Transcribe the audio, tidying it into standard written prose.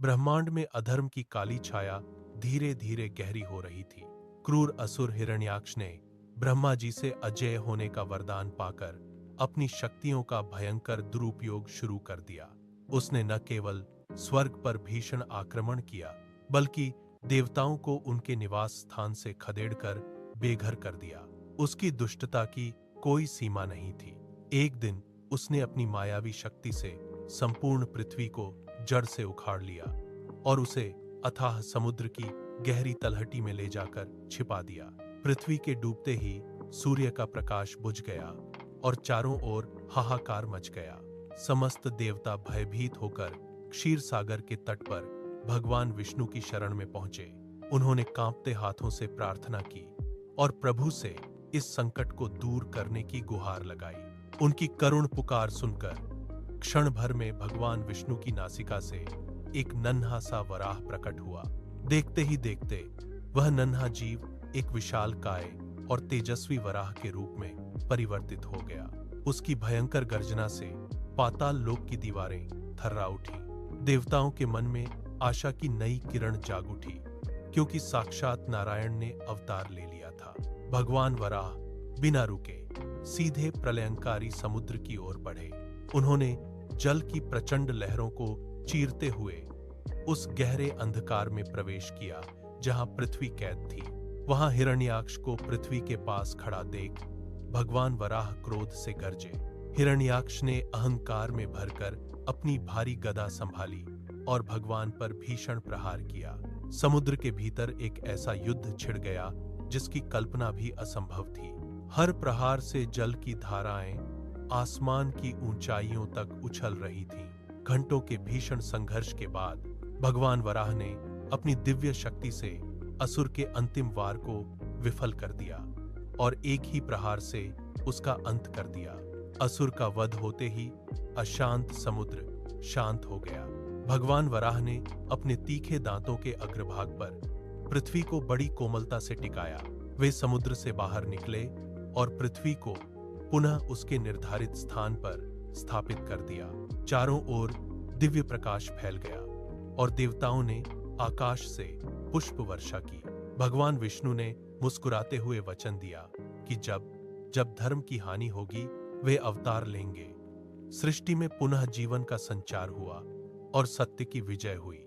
ब्रह्मांड में अधर्म की काली छाया धीरे धीरे गहरी हो रही थी। क्रूर असुर हिरण्याक्ष ने ब्रह्मा जी से अजेय होने का वरदान पाकर अपनी शक्तियों का भयंकर दुरुपयोग शुरू कर दिया। उसने न केवल स्वर्ग पर भीषण आक्रमण किया, बल्कि देवताओं को उनके निवास स्थान से खदेड़कर बेघर कर दिया। उसकी दुष्टता की कोई सीमा नहीं थी। एक दिन उसने अपनी मायावी शक्ति से संपूर्ण पृथ्वी को जड़ से उखाड़ लिया और उसे अथाह समुद्र की गहरी तलहटी में ले जाकर छिपा दिया। पृथ्वी के डूबते ही सूर्य का प्रकाश बुझ गया और चारों ओर हाहाकार मच गया। समस्त देवता भयभीत होकर क्षीर सागर के तट पर भगवान विष्णु की शरण में पहुंचे। उन्होंने कांपते हाथों से प्रार्थना की और प्रभु से इस संकट को दूर करने की गुहार लगाई। उनकी करुण पुकार सुनकर क्षण भर में भगवान विष्णु की नासिका से एक नन्हा सा वराह प्रकट हुआ। देखते ही देखते वह नन्हा जीव एक विशाल काय और तेजस्वी वराह के रूप में परिवर्तित हो गया। उसकी भयंकर गर्जना से पाताल लोक की दीवारें थर्रा उठी। देवताओं के मन में आशा की नई किरण जाग उठी, क्योंकि साक्षात नारायण ने अवतार ले लिया था। भगवान वराह बिना रुके सीधे प्रलयंकारी समुद्र की ओर बढ़े। उन्होंने जल की प्रचंड लहरों को चीरते हुए उस गहरे अंधकार में प्रवेश किया जहां पृथ्वी कैद थी। वहां हिरण्याक्ष को पृथ्वी के पास खड़ा देख भगवान वराह क्रोध से गरजे। हिरण्याक्ष ने अहंकार में भरकर अपनी भारी गदा संभाली और भगवान पर भीषण प्रहार किया। समुद्र के भीतर एक ऐसा युद्ध छिड़ गया जिसकी कल्पना भी असंभव थी। हर प्रहार से जल की धाराएं आसमान की ऊंचाइयों तक उछल रही थीं। घंटों के भीषण संघर्ष के बाद भगवान वराह ने अपनी दिव्य शक्ति से असुर के अंतिम वार को विफल कर दिया और एक ही प्रहार से उसका अंत कर दिया। असुर का वध होते ही अशांत समुद्र शांत हो गया। भगवान वराह ने अपने तीखे दांतों के अग्रभाग पर पृथ्वी को बड़ी कोमलता से टिकाया। वे समुद्र से बाहर निकले और पृथ्वी को पुनः उसके निर्धारित स्थान पर स्थापित कर दिया। चारों ओर दिव्य प्रकाश फैल गया और देवताओं ने आकाश से पुष्प वर्षा की। भगवान विष्णु ने मुस्कुराते हुए वचन दिया कि जब धर्म की हानि होगी वे अवतार लेंगे। सृष्टि में पुनः जीवन का संचार हुआ और सत्य की विजय हुई।